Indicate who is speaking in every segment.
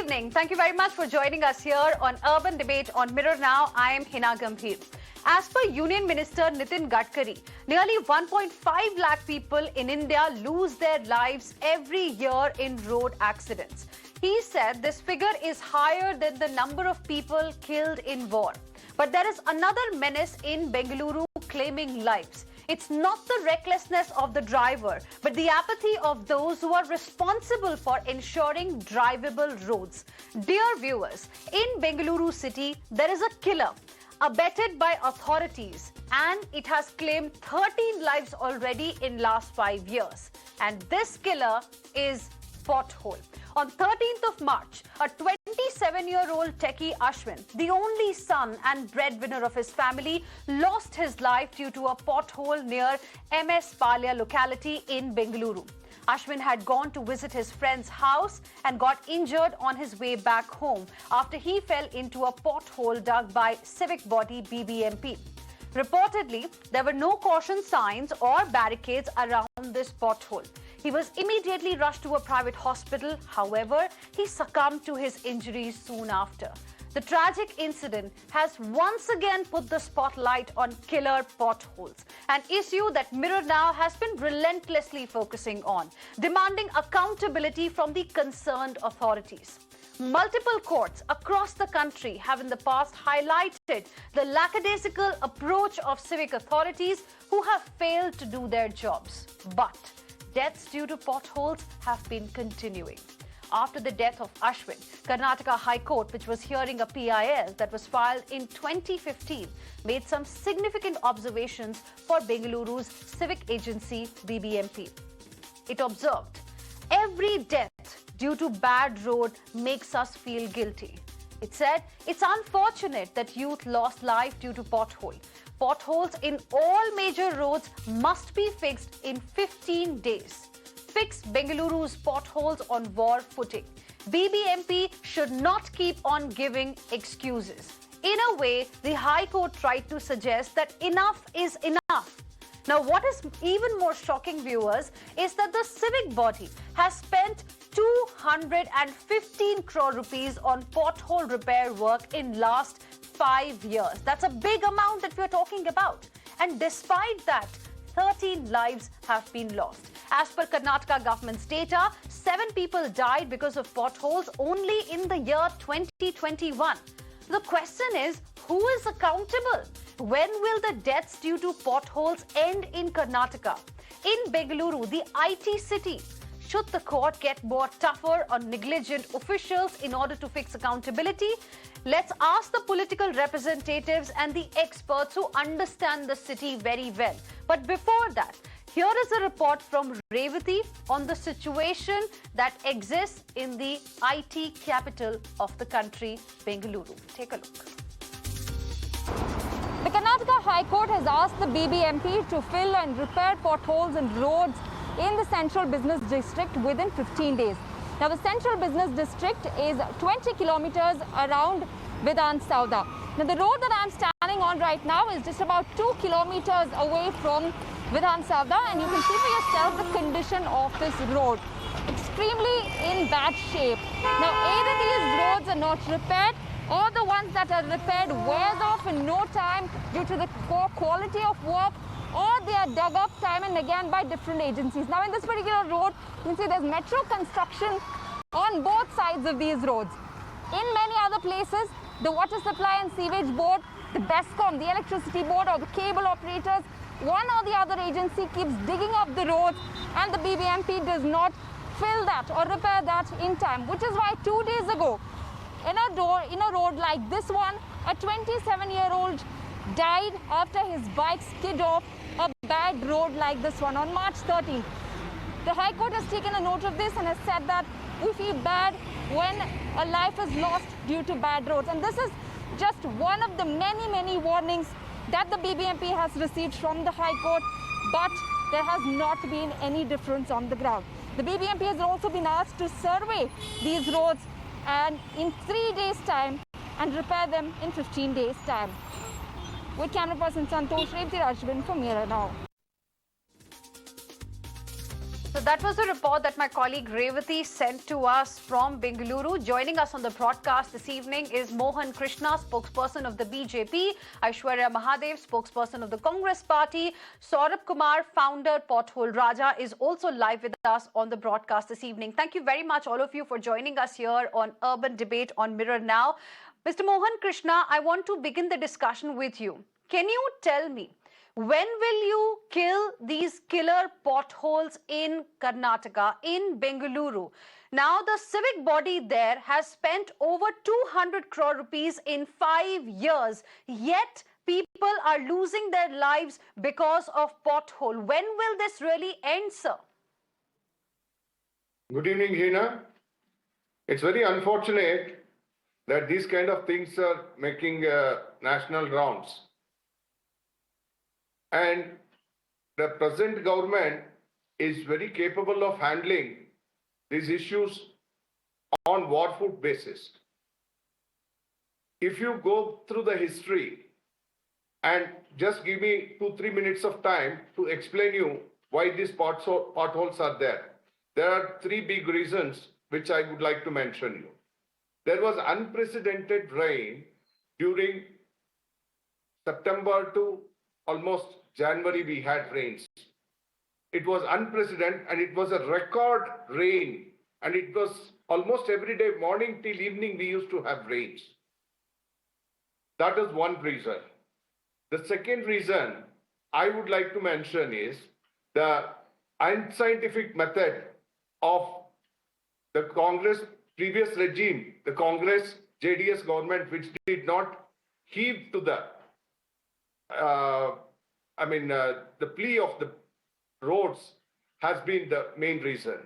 Speaker 1: evening. Thank you very much for joining us here on Urban Debate on Mirror Now. I am Heena Gambhir. As per Union Minister Nitin Gadkari, nearly 1.5 lakh people in India lose their lives every year in road accidents. He said this figure is higher than the number of people killed in war. But there is another menace in Bengaluru claiming lives. It's not the recklessness of the driver, but the apathy of those who are responsible for ensuring drivable roads. Dear viewers, in Bengaluru city, there is a killer abetted by authorities, and it has claimed 13 lives already in last 5 years. And this killer is Pothole. On 13th of March, a 27-year-old techie Ashwin, the only son and breadwinner of his family, lost his life due to a pothole near MS Palya locality in Bengaluru. Ashwin had gone to visit his friend's house and got injured on his way back home after he fell into a pothole dug by civic body BBMP. Reportedly, there were no caution signs or barricades around this pothole. He was immediately rushed to a private hospital. However, he succumbed to his injuries soon after. The tragic incident has once again put the spotlight on killer potholes, an issue that Mirror Now has been relentlessly focusing on, demanding accountability from the concerned authorities. Multiple courts across the country have in the past highlighted the lackadaisical approach of civic authorities who have failed to do their jobs. But deaths due to potholes have been continuing. After the death of Ashwin, Karnataka High Court, which was hearing a PIL that was filed in 2015, made some significant observations for Bengaluru's civic agency BBMP. It observed, every death due to bad road makes us feel guilty. It said, it's unfortunate that youth lost life due to pothole. Potholes in all major roads must be fixed in 15 days. Fix Bengaluru's potholes on war footing. BBMP should not keep on giving excuses. In a way, the High Court tried to suggest that enough is enough. Now, what is even more shocking, viewers, is that the civic body has spent 215 crore rupees on pothole repair work in last 5 years. That's a big amount that we're talking about. And despite that, 13 lives have been lost. As per Karnataka government's data, 7 people died because of potholes only in the year 2021. The question is, who is accountable? When will the deaths due to potholes end in Karnataka? In Bengaluru, the IT city, should the court get more tougher on negligent officials in order to fix accountability? Let's ask the political representatives and the experts who understand the city very well. But before that, here is a report from Revati on the situation that exists in the IT capital of the country, Bengaluru. Take a look.
Speaker 2: The Karnataka High Court has asked the BBMP to fill and repair potholes in roads in the Central Business District within 15 days. Now, the Central Business District is 20 kilometers around Vidhan Sauda. Now, the road that I'm standing on right now is just about 2 kilometers away from Vidhan Sauda, and you can see for yourself the condition of this road. Extremely in bad shape. Now, either these roads are not repaired, or the ones that are repaired wears off in no time due to the poor quality of work, or they are dug up time and again by different agencies. Now, in this particular road, you can see there's metro construction on both sides of these roads. In many other places, the Water Supply and Sewage Board, the BESCOM, the Electricity Board, or the cable operators, one or the other agency keeps digging up the roads, and the BBMP does not fill that or repair that in time, which is why 2 days ago, in a road like this one, a 27-year-old died after his bike skid off a bad road like this one on March 13th. The High Court has taken a note of this and has said that we feel bad when a life is lost due to bad roads. And this is just one of the many, many warnings that the BBMP has received from the High Court, but there has not been any difference on the ground. The BBMP has also been asked to survey these roads and in 3 days' time and repair them in 15 days' time. With camera person Santosh, Revati Rajban for Mirror Now.
Speaker 1: So that was a report that my colleague Revati sent to us from Bengaluru. Joining us on the broadcast this evening is Mohan Krishna, spokesperson of the BJP, Aishwarya Mahadev, spokesperson of the Congress Party, Saurabh Kumar, founder Pothole Raja, is also live with us on the broadcast this evening. Thank you very much, all of you, for joining us here on Urban Debate on Mirror Now. Mr. Mohan Krishna, I want to begin the discussion with you. Can you tell me, when will you kill these killer potholes in Karnataka, in Bengaluru? Now, the civic body there has spent over 200 crore rupees in 5 years, yet people are losing their lives because of pothole. When will this really end, sir?
Speaker 3: Good evening, Heena. It's very unfortunate that these kind of things are making national rounds. And the present government is very capable of handling these issues on war food basis. If you go through the history and just give me 2-3 minutes of time to explain you why these potholes are there. There are 3 big reasons which I would like to mention you. There was unprecedented rain during September to almost January. We had rains. It was unprecedented and it was a record rain, and it was almost every day, morning till evening, we used to have rains. That is one reason. The second reason I would like to mention is the unscientific method of the Congress previous regime, the Congress JDS government, which did not heed to the the plea of the roads has been the main reason.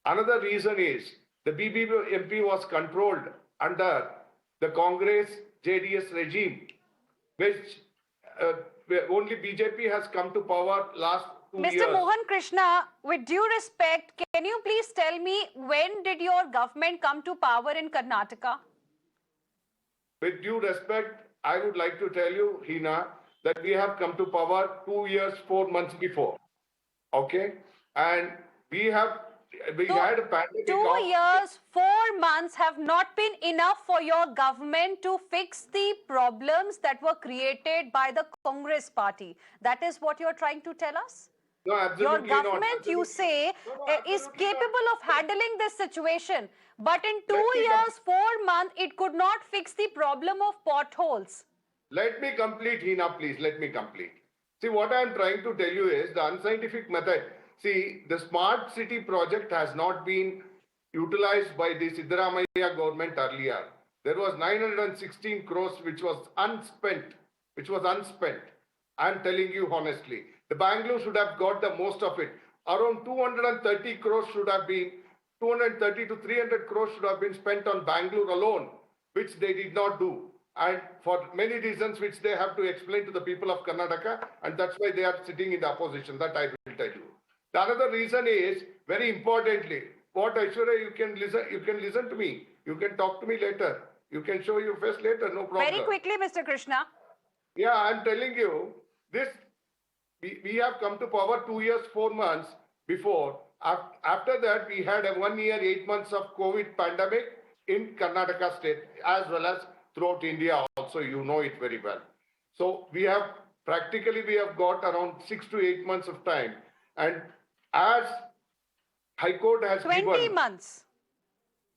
Speaker 3: Another reason is the BBMP was controlled under the Congress JDS regime, which only BJP has come to power last 2 years.
Speaker 1: Mr. Mohan Krishna, with due respect, can you please tell me, when did your government come to power in Karnataka?
Speaker 3: With due respect, I would like to tell you, Heena, that we have come to power 2 years, 4 months before. Okay? And we had a pandemic.
Speaker 1: 2 years, 4 months have not been enough for your government to fix the problems that were created by the Congress party. That is what you're trying to tell us?
Speaker 3: No, absolutely
Speaker 1: your
Speaker 3: not.
Speaker 1: government, you say, is capable of handling this situation. But in 2
Speaker 3: Let me
Speaker 1: years, 4 months, it could not fix the problem of potholes.
Speaker 3: Let me complete, Heena, please. Let me complete. See, what I am trying to tell you is the unscientific method. See, the smart city project has not been utilized by the Siddaramaiah government earlier. There was 916 crores which was unspent. I am telling you honestly. The Bengaluru should have got the most of it. Around 230 crores should have been, 230 to 300 crores should have been spent on Bengaluru alone, which they did not do. And for many reasons which they have to explain to the people of Karnataka, and that's why they are sitting in the opposition. That I will tell you. The another reason is, very importantly, what Aishwarya, you can listen to me. You can talk to me later. You can show your face later, no problem.
Speaker 1: Very quickly, Mr. Krishna.
Speaker 3: Yeah, I'm telling you, this, we have come to power 2 years, 4 months before. After that, we had a 1 year, 8 months of COVID pandemic in Karnataka state, as well as throughout India also. You know it very well. So we have got around 6 to 8 months of time. And as High Court has
Speaker 1: 20 months.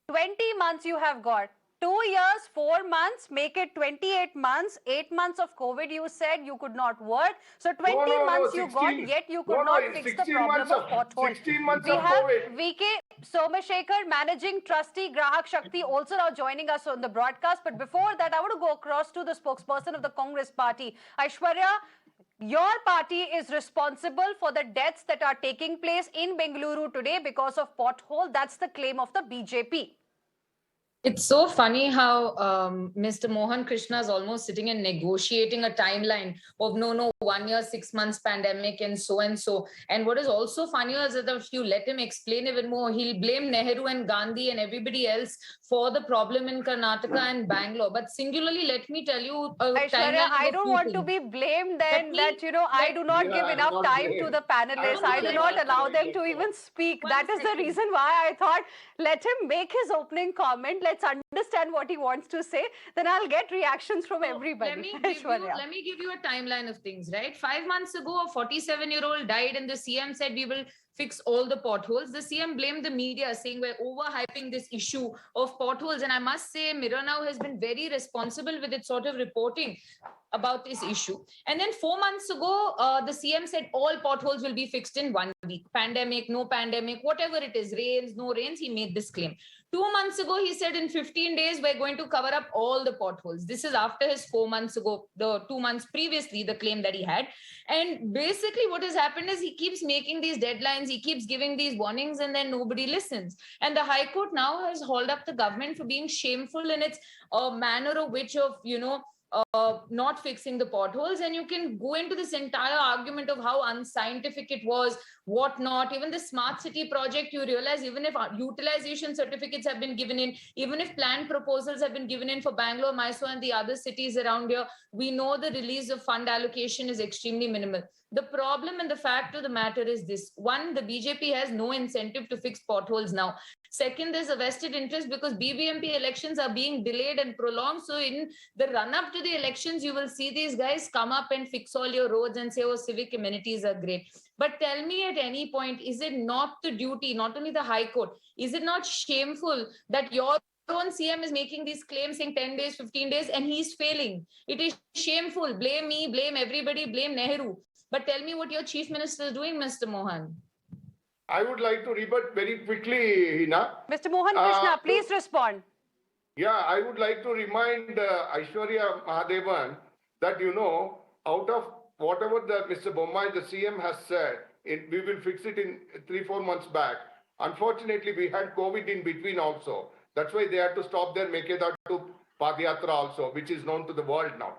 Speaker 1: 20 months you have got. 2 years, 4 months, make it 28 months. 8 months of COVID, you said you could not work. So 20 months you got, yet you could not fix the problem of pothole.
Speaker 3: 16 months
Speaker 1: We
Speaker 3: of
Speaker 1: have
Speaker 3: COVID.
Speaker 1: VK Somashekar, Managing Trustee, Grahak Shakti, also now joining us on the broadcast. But before that, I want to go across to the spokesperson of the Congress party. Aishwarya, your party is responsible for the deaths that are taking place in Bengaluru today because of pothole. That's the claim of the BJP.
Speaker 4: It's so funny how Mr. Mohan Krishna is almost sitting and negotiating a timeline of no, 1 year, 6 months pandemic and so and so. And what is also funny is that if you let him explain even more, he'll blame Nehru and Gandhi and everybody else for the problem in Karnataka and Bangalore. But singularly, let me tell you a
Speaker 1: Aishwarya, I don't want to be blamed then that, I do not give enough time to the panelists. I do not allow them to even speak. That is the reason why I thought, let him make his opening comment. Let's understand what he wants to say. Then I'll get reactions from everybody.
Speaker 4: Let me give you a timeline of things, right? 5 months ago, a 47-year-old died and the CM said we will fix all the potholes. The CM blamed the media, saying we're overhyping this issue of potholes. And I must say, Mirror Now has been very responsible with its sort of reporting about this issue. And then 4 months ago, the CM said all potholes will be fixed in 1 week. Pandemic, no pandemic, whatever it is, rains, no rains, he made this claim. 2 months ago, he said in 15 days, we're going to cover up all the potholes. This is after his 4 months ago, the 2 months previously, the claim that he had. And basically what has happened is he keeps making these deadlines, he keeps giving these warnings, and then nobody listens. And the High Court now has hauled up the government for being shameful in its manner of which of, not fixing the potholes. And you can go into this entire argument of how unscientific it was, what not. Even the smart city project, you realize even if utilization certificates have been given in, even if planned proposals have been given in for Bangalore, Mysore and the other cities around here, we know the release of fund allocation is extremely minimal. The problem and the fact of the matter is this. One, the BJP has no incentive to fix potholes now. Second, there's a vested interest because BBMP elections are being delayed and prolonged. So in the run-up to the elections, you will see these guys come up and fix all your roads and say, oh, civic amenities are great. But tell me at any point, is it not the duty, not only the High Court, is it not shameful that your own CM is making these claims saying 10 days, 15 days, and he's failing? It is shameful. Blame me, blame everybody, blame Nehru. But tell me what your chief minister is doing, Mr. Mohan.
Speaker 3: I would like to rebut very quickly, Heena.
Speaker 1: Mr. Mohan Krishna, please respond.
Speaker 3: Yeah, I would like to remind Aishwarya Mahadevan that, out of whatever Mr. Bommai, the CM, has said, we will fix it in 3-4 months back. Unfortunately, we had COVID in between also. That's why they had to stop their Mekedatu Padayatra also, which is known to the world now.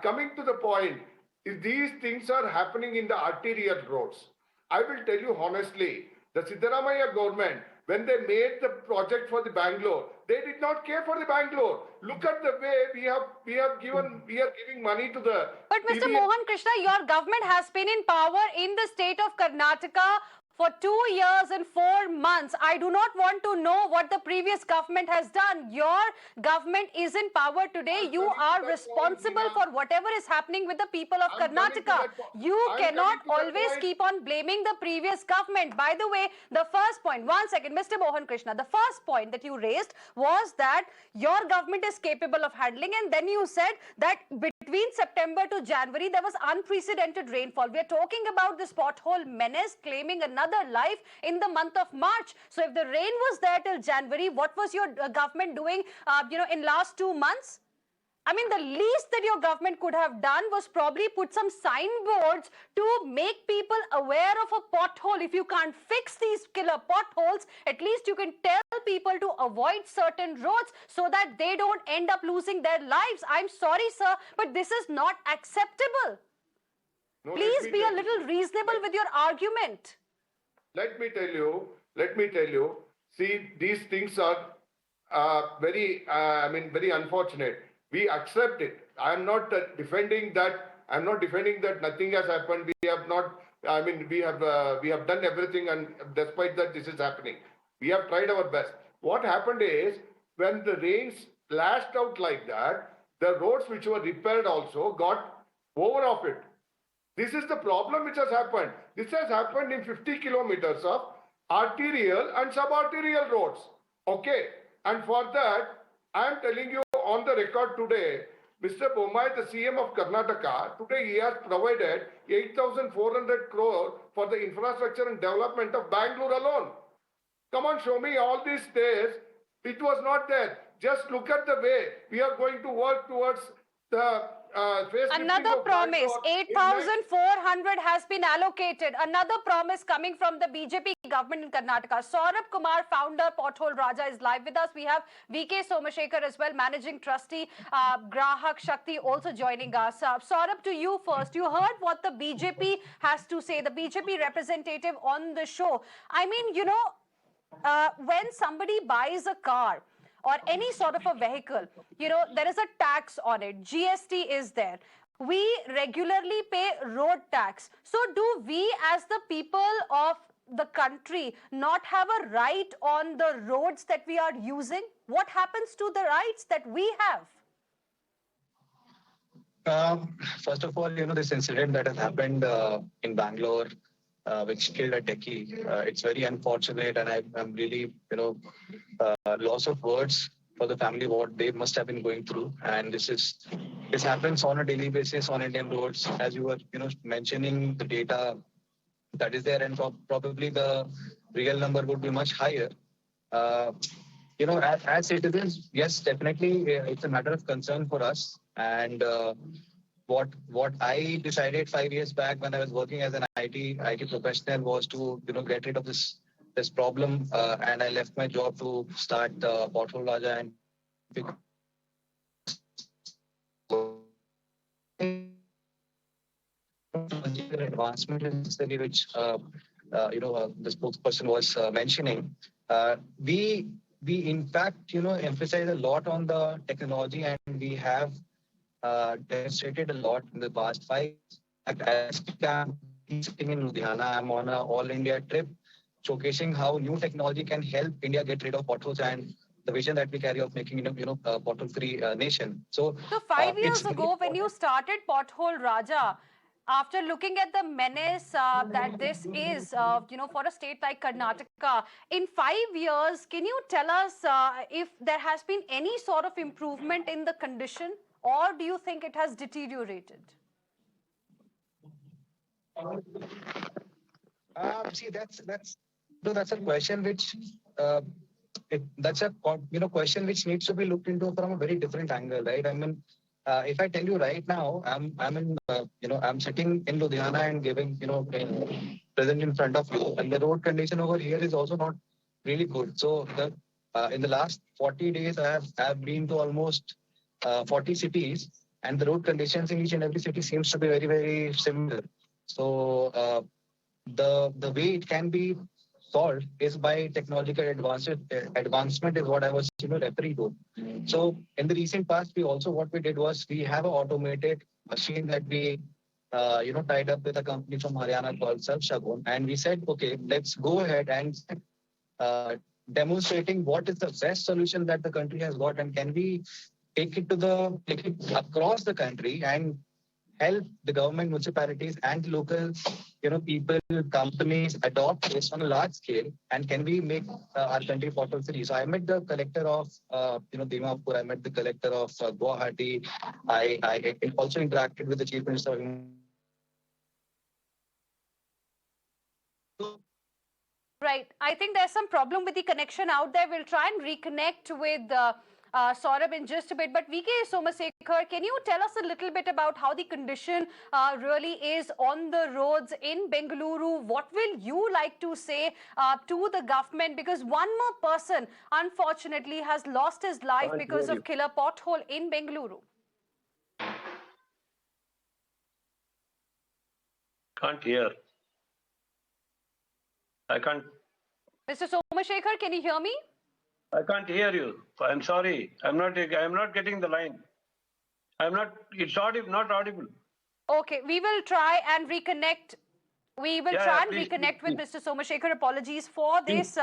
Speaker 3: Coming to the point, if these things are happening in the arterial roads, I will tell you honestly, the Siddaramaiah government, when they made the project for the Bangalore, they did not care for the Bangalore. Look at the way we are giving money to the...
Speaker 1: But Mr. Mohan Krishna, your government has been in power in the state of Karnataka for 2 years and 4 months. I do not want to know what the previous government has done. Your government is in power today. You are responsible for whatever is happening with the people of Karnataka. You cannot always keep on blaming the previous government. By the way, the first point, 1 second, Mr. Mohan Krishna, the first point that you raised was that your government is capable of handling, and then you said that between September to January, there was unprecedented rainfall. We are talking about this pothole menace claiming another life in the month of March. So if the rain was there till January, what was your government doing, in last 2 months? I mean, the least that your government could have done was probably put some signboards to make people aware of a pothole. If you can't fix these killer potholes, at least you can tell people to avoid certain roads so that they don't end up losing their lives. I'm sorry, sir, but this is not acceptable. No, please be a little reasonable with your argument.
Speaker 3: Let me tell you, see, these things are very unfortunate. We accept it. I am not defending that. I'm not defending that nothing has happened. We have not, we have done everything, and despite that, this is happening. We have tried our best. What happened is, when the rains lashed out like that, the roads which were repaired also got over of it. This is the problem which has happened. This has happened in 50 kilometers of arterial and subarterial roads. Okay. And for that, I am telling you on the record today, Mr. Bommai, the CM of Karnataka, today he has provided 8,400 crore for the infrastructure and development of Bangalore alone. Come on, show me all these days. It was not there. Just look at the way we are going to work towards the
Speaker 1: another promise, 8,400 has been allocated. Another promise coming from the BJP government in Karnataka. Saurabh Kumar, founder, Pothole Raja, is live with us. We have VK Somashekar as well, managing trustee, Grahak Shakti also joining us. Saurabh, to you first. You heard what the BJP has to say, the BJP representative on the show. I mean, you know, when somebody buys a car or any sort of a vehicle, you know, there is a tax on it. GST is there. We regularly pay road tax. So do we as the people of the country not have a right on the roads that we are using? What happens to the rights that we have?
Speaker 5: First of all, you know, this incident that has happened in Bangalore, which killed a techie, it's very unfortunate, and I'm really, you know, loss of words for the family, what they must have been going through. And this happens on a daily basis on Indian roads, as you were, you know, mentioning the data that is there, and probably the real number would be much higher. You know, as citizens, yes, definitely, it's a matter of concern for us. And what I decided 5 years back when I was working as an IT professional was to, you know, get rid of this problem, and I left my job to start Pothole Raja and advancement is necessary, which you know, the spokesperson was mentioning. We in fact, you know, emphasize a lot on the technology, and we have demonstrated a lot in the past 5 years. As I'm sitting in Ludhiana, I'm on an all-India trip showcasing how new technology can help India get rid of potholes and the vision that we carry of making, you know, a pothole-free nation. So
Speaker 1: 5 years ago, when you started Pothole Raja, after looking at the menace that this is, you know, for a state like Karnataka, in 5 years, can you tell us if there has been any sort of improvement in the condition, or do you think it has deteriorated?
Speaker 5: See, that's a question which that's a, you know, question which needs to be looked into from a very different angle, right? I mean, if I tell you right now, I'm in you know, I'm sitting in Ludhiana and giving, you know, present in front of you, and the road condition over here is also not really good. So in the last 40 days, I have been to almost 40 cities, and the road conditions in each and every city seems to be very, very similar. So the way it can be solved is by technological advancement is what I was, you know, referring to. So in the recent past, what we did was we have an automated machine that we you know, tied up with a company from Haryana called Shagun, and we said, okay, let's go ahead and demonstrating what is the best solution that the country has got, and can we take it across the country and help the government, municipalities, and local, you know, people, companies adopt this on a large scale, and can we make our country pothole free? So I met the collector of you know, Dimapur. I met the collector of Guwahati. I also interacted with the chief minister.
Speaker 1: Right. I think there's some problem with the connection out there. We'll try and reconnect with Saurabh in just a bit. But VK Somashekar, can you tell us a little bit about how the condition really is on the roads in Bengaluru? What will you like to say to the government? Because one more person, unfortunately, has lost his life because of killer pothole in Bengaluru.
Speaker 6: Can't hear. I can't.
Speaker 1: Mr. Somashekar, can you hear me?
Speaker 6: I can't hear you. I'm sorry. I'm not getting the line. It's not audible.
Speaker 1: Okay, we will try and reconnect. We will try and reconnect with Mr. Somashekar. Apologies for this.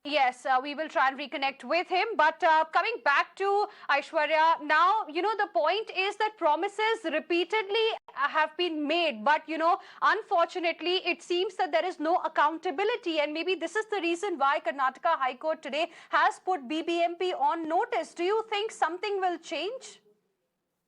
Speaker 1: Yes, we will try and reconnect with him. But coming back to Aishwarya, now, you know, the point is that promises repeatedly have been made. But, you know, unfortunately, it seems that there is no accountability. And maybe this is the reason why Karnataka High Court today has put BBMP on notice. Do you think something will change?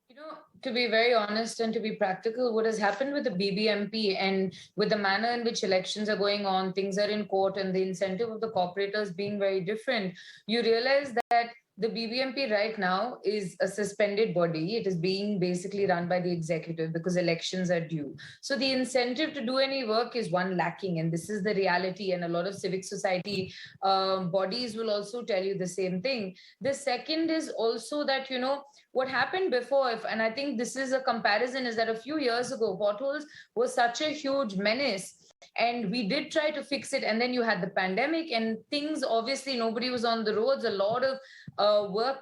Speaker 4: You know, to be very honest and to be practical, what has happened with the BBMP and with the manner in which elections are going on, things are in court, and the incentive of the corporators being very different, you realize that the BBMP right now is a suspended body. It is being basically run by the executive because elections are due. So the incentive to do any work is one lacking, and this is the reality. And a lot of civic society bodies will also tell you the same thing. The second is also that, you know, what happened before, and I think this is a comparison, is that a few years ago, potholes was such a huge menace and we did try to fix it, and then you had the pandemic and things, obviously nobody was on the roads. A lot of work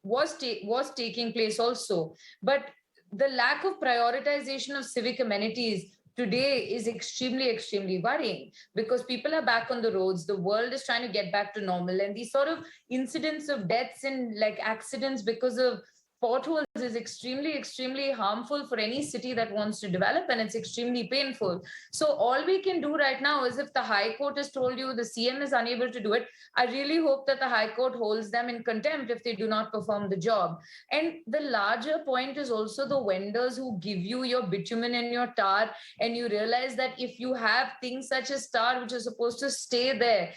Speaker 4: was taking place also, but the lack of prioritization of civic amenities today is extremely worrying, because people are back on the roads, the world is trying to get back to normal, and these sort of incidents of deaths and like accidents because of potholes is extremely harmful for any city that wants to develop, and it's extremely painful. So all we can do right now is, if the High Court has told you the CM is unable to do it, I really hope that the High Court holds them in contempt if they do not perform the job. And the larger point is also the vendors who give you your bitumen and your tar, and you realize that if you have things such as tar which are supposed to stay there,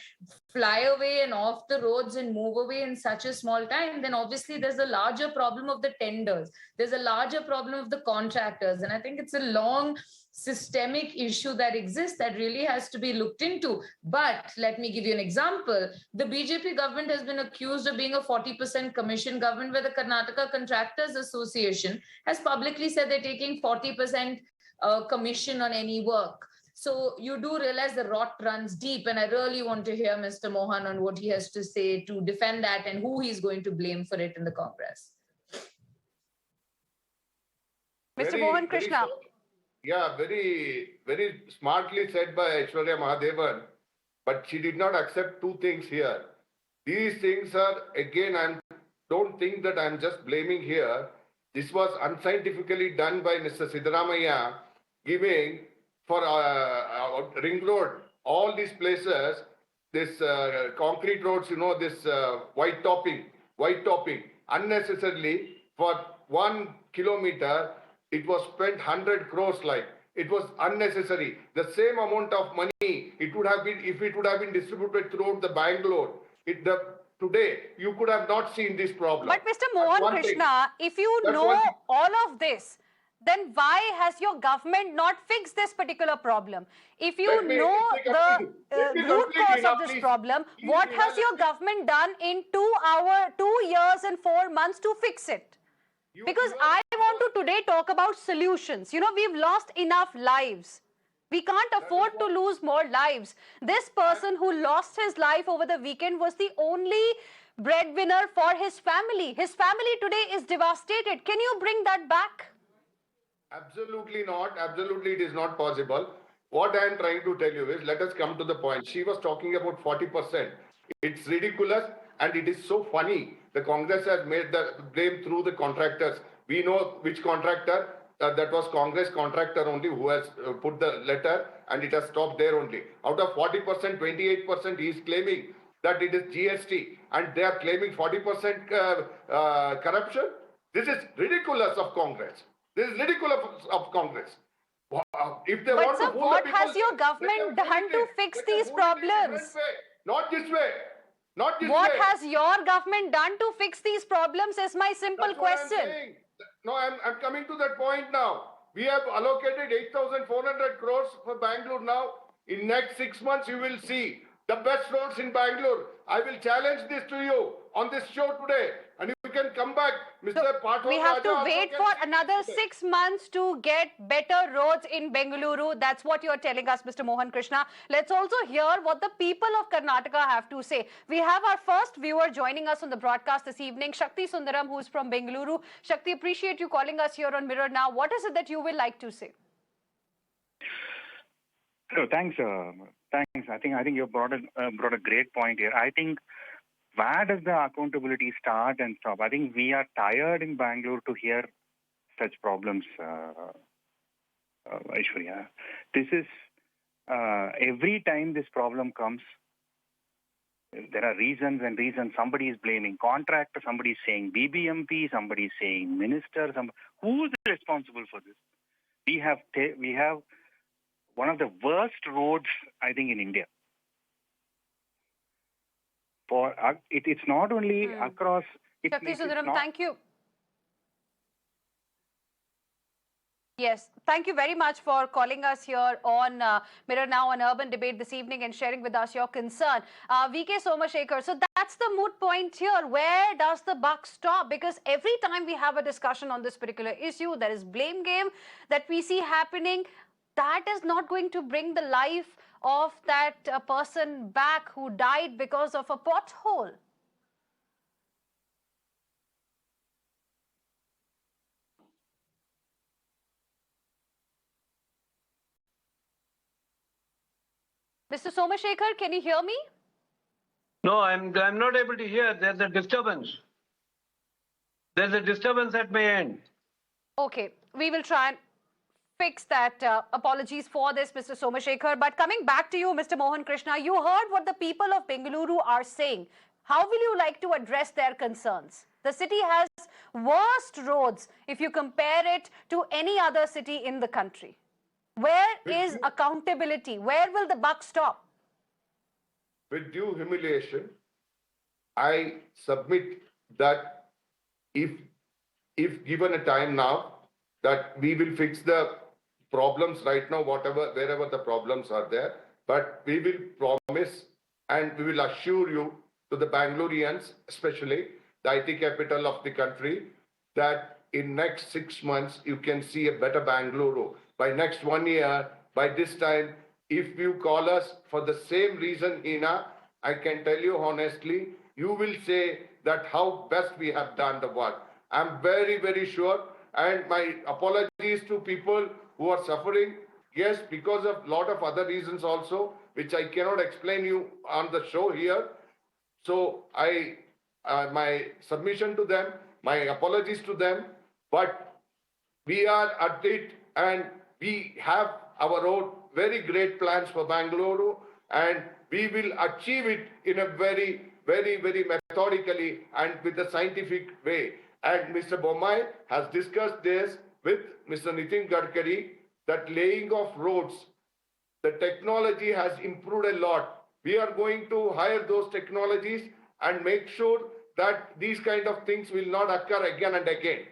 Speaker 4: fly away and off the roads and move away in such a small time, then obviously there's a larger problem of the tenders. There's a larger problem of the contractors. And I think it's a long systemic issue that exists that really has to be looked into. But let me give you an example. The BJP government has been accused of being a 40% commission government, where the Karnataka Contractors Association has publicly said they're taking 40% commission on any work. So you do realize the rot runs deep, and I really want to hear Mr. Mohan on what he has to say to defend that and who he's going to blame for it in the Congress.
Speaker 1: Mr. Mohan Krishna.
Speaker 3: Very smartly said by Aishwarya Mahadevan, but she did not accept two things here. These things are, again, I don't think that I'm just blaming here. This was unscientifically done by Mr. Siddaramaiah, giving for ring road, all these places, this concrete roads, you know, this white topping, unnecessarily for 1 kilometer, it was spent 100 crores like. It was unnecessary. The same amount of money it would have been if it would have been distributed throughout the Bangalore. Today, you could have not seen this problem.
Speaker 1: But Mr. Mohan Krishna, if you know all of this, then why has your government not fixed this particular problem? If you know the root cause of this problem, what has your government done in 2 years and 4 months to fix it? Because I want to today talk about solutions. You know, we've lost enough lives. We can't afford to lose more lives. This person who lost his life over the weekend was the only breadwinner for his family. His family today is devastated. Can you bring that back?
Speaker 3: Absolutely not. Absolutely, it is not possible. What I am trying to tell you is, let us come to the point. She was talking about 40%. It's ridiculous and it is so funny. The Congress has made the blame through the contractors. We know which contractor. That was Congress contractor only who has put the letter, and it has stopped there only. Out of 40%, 28% he is claiming that it is GST, and they are claiming 40% corruption. This is ridiculous of Congress. This is ridiculous of Congress. If they want to fool
Speaker 1: what
Speaker 3: the people,
Speaker 1: has your government done to fix these problems?
Speaker 3: Not this way. Not this way.
Speaker 1: What has your government done to fix these problems is my simple question.
Speaker 3: No, I'm coming to that point now. We have allocated 8,400 crores for Bangalore now. In next 6 months, you will see the best roads in Bangalore. I will challenge this to you on this show today. And you can come back, Mr. Pothole.
Speaker 1: We have to wait for another 6 months to get better roads in Bengaluru. That's what you're telling us, Mr. Mohan Krishna. Let's also hear what the people of Karnataka have to say. We have our first viewer joining us on the broadcast this evening, Shakti Sundaram, who's from Bengaluru. Shakti, appreciate you calling us here on Mirror Now. What is it that you will like to say?
Speaker 7: Oh, thanks. Thanks. I think you brought a great point here. I think, where does the accountability start and stop? I think we are tired in Bangalore to hear such problems, Aishwarya. This is, every time this problem comes, there are reasons and reasons. Somebody is blaming contractor, somebody is saying BBMP, somebody is saying minister. Who is responsible for this? We have one of the worst roads, I think, in India. For it's not only across.
Speaker 1: Shakti
Speaker 7: It's
Speaker 1: Sundaram,
Speaker 7: not,
Speaker 1: thank you. Yes, thank you very much for calling us here on Mirror Now on Urban Debate this evening and sharing with us your concern. VK Somashekar, so that's the moot point here. Where does the buck stop? Because every time we have a discussion on this particular issue, there is blame game that we see happening. That is not going to bring the life of that person back who died because of a pothole. Mr. Somashekar, can you hear me?
Speaker 6: No, I'm not able to hear. There's a disturbance. There's a disturbance at my end.
Speaker 1: Okay, we will try and fix that. Apologies for this, Mr. Somashekar. But coming back to you, Mr. Mohan Krishna, you heard what the people of Bengaluru are saying. How will you like to address their concerns? The city has worst roads if you compare it to any other city in the country. Where is accountability? Where will the buck stop?
Speaker 3: With due humiliation, I submit that if given a time now, that we will fix the problems right now, wherever the problems are there, but we will promise and we will assure you to the Bangaloreans, especially the IT capital of the country, that in next 6 months, you can see a better Bengaluru. By next 1 year, by this time, if you call us for the same reason, Heena, I can tell you honestly, you will say that how best we have done the work. I'm very, very sure. And my apologies to people who are suffering. Yes, because of lot of other reasons also, which I cannot explain you on the show here. So my submission to them, my apologies to them, but we are at it and we have our own very great plans for Bengaluru and we will achieve it in a very, very, very methodically and with a scientific way. And Mr. Bommai has discussed this with Mr. Nitin Gadkari, that laying of roads, the technology has improved a lot. We are going to hire those technologies and make sure that these kind of things will not occur again and again.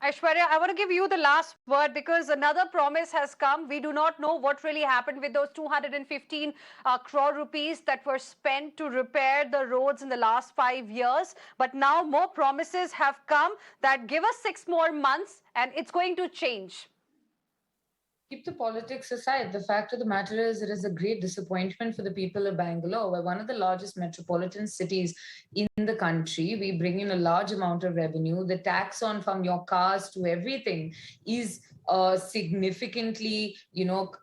Speaker 1: Aishwarya, I want to give you the last word because another promise has come. We do not know what really happened with those 215 crore rupees that were spent to repair the roads in the last 5 years. But now more promises have come that give us 6 more months and it's going to change.
Speaker 4: Keep the politics aside. The fact of the matter is, it is a great disappointment for the people of Bangalore. We're one of the largest metropolitan cities in the country. We bring in a large amount of revenue. The tax on from your cars to everything is significantly,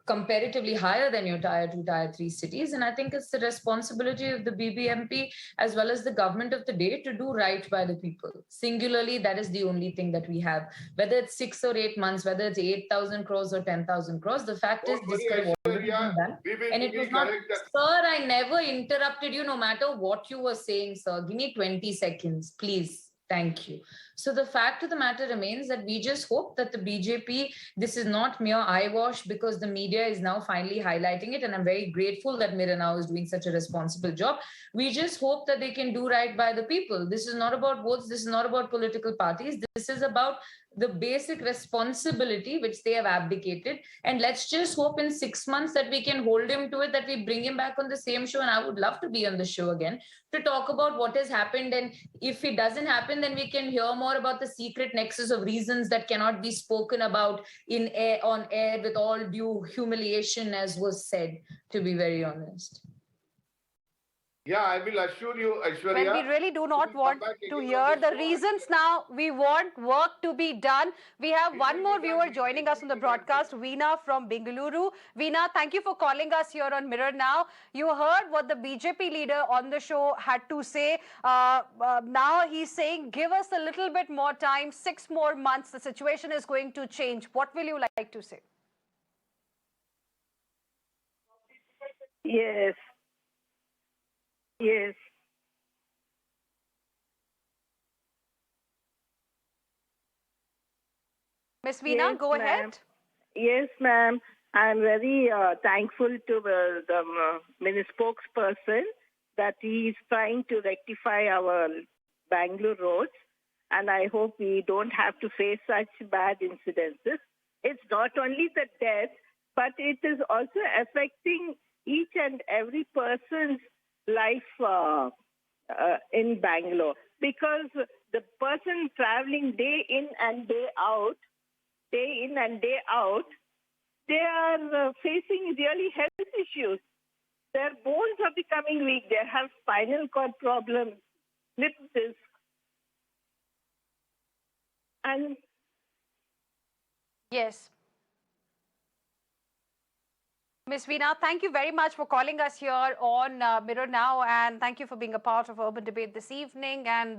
Speaker 4: comparatively higher than your tier 2, tier 3 cities. And I think it's the responsibility of the BBMP as well as the government of the day to do right by the people. Singularly, that is the only thing that we have. Whether it's 6 or 8 months, whether it's 8,000 crores or 10,000 crores, the fact is this could have already been done. And it was not, sir, I never interrupted you no matter what you were saying, sir. Give me 20 seconds, please. Thank you. So the fact of the matter remains that we just hope that the BJP, this is not mere eyewash because the media is now finally highlighting it. And I'm very grateful that Mirror Now is doing such a responsible job. We just hope that they can do right by the people. This is not about votes. This is not about political parties. This is about the basic responsibility which they have abdicated. And let's just hope in 6 months that we can hold him to it, that we bring him back on the same show. And I would love to be on the show again to talk about what has happened. And if it doesn't happen, then we can hear more about the secret nexus of reasons that cannot be spoken about on air with all due humiliation, as was said, to be very honest.
Speaker 3: Yeah, I will assure you, Aishwarya.
Speaker 1: Well, we really do not want to hear the reasons now. We want work to be done. We have one more viewer joining us on the broadcast, Heena from Bengaluru. Heena, thank you for calling us here on Mirror Now. You heard what the BJP leader on the show had to say. Now he's saying, give us a little bit more time, 6 more months. The situation is going to change. What will you like to say?
Speaker 8: Yes. Yes.
Speaker 1: Miss Heena,
Speaker 8: Yes,
Speaker 1: go ahead.
Speaker 8: Yes, ma'am. I'm very thankful to the spokesperson that he is trying to rectify our Bengaluru roads, and I hope we don't have to face such bad incidences. It's not only the death, but it is also affecting each and every person's life in Bangalore, because the person traveling day in and day out, they are facing really health issues. Their bones are becoming weak. They have spinal cord problems, slip disc. And
Speaker 1: Yes. Ms. Veena, thank you very much for calling us here on Mirror Now, and thank you for being a part of Urban Debate this evening. And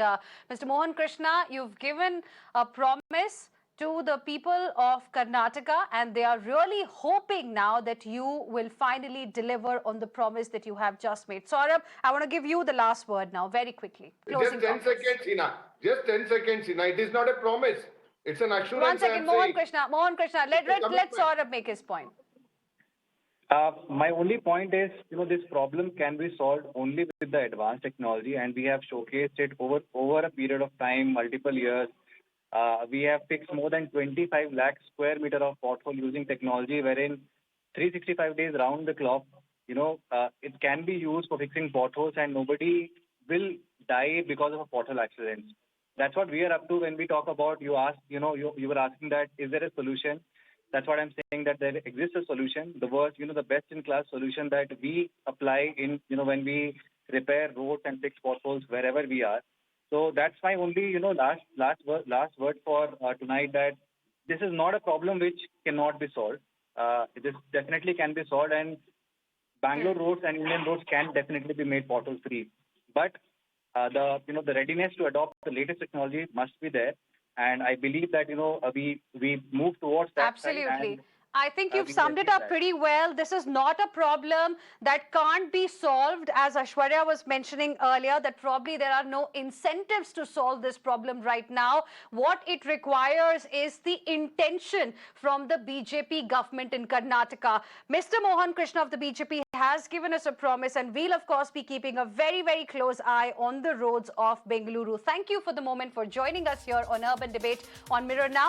Speaker 1: Mr. Mohan Krishna, you've given a promise to the people of Karnataka, and they are really hoping now that you will finally deliver on the promise that you have just made. Saurabh, I want to give you the last word now, very quickly.
Speaker 3: Just 10 seconds, Heena. Just 10 seconds, Heena. It is not a promise. It's an assurance.
Speaker 1: One second, Mohan Krishna, let Saurabh make his point.
Speaker 5: My only point is, this problem can be solved only with the advanced technology, and we have showcased it over a period of time, multiple years. We have fixed more than 25 lakh square meter of pothole using technology, wherein 365 days round the clock, it can be used for fixing potholes, and nobody will die because of a pothole accident. That's what we are up to when we talk about, you were asking that, is there a solution? That's what I'm saying, that there exists a solution. The worst, the best-in-class solution that we apply in, when we repair roads and fix potholes wherever we are. So that's my only, last word for tonight, that this is not a problem which cannot be solved. This definitely can be solved, and Bangalore roads and Indian roads can definitely be made pothole-free. But the readiness to adopt the latest technology must be there. And I believe that, we move towards that.
Speaker 1: Absolutely. I think you've summed it up pretty well. This is not a problem that can't be solved, as Aishwarya was mentioning earlier, that probably there are no incentives to solve this problem right now. What it requires is the intention from the BJP government in Karnataka. Mr. Mohan Krishna of the BJP has given us a promise, and we'll of course be keeping a very, very close eye on the roads of Bengaluru. Thank you for the moment for joining us here on Urban Debate on Mirror Now.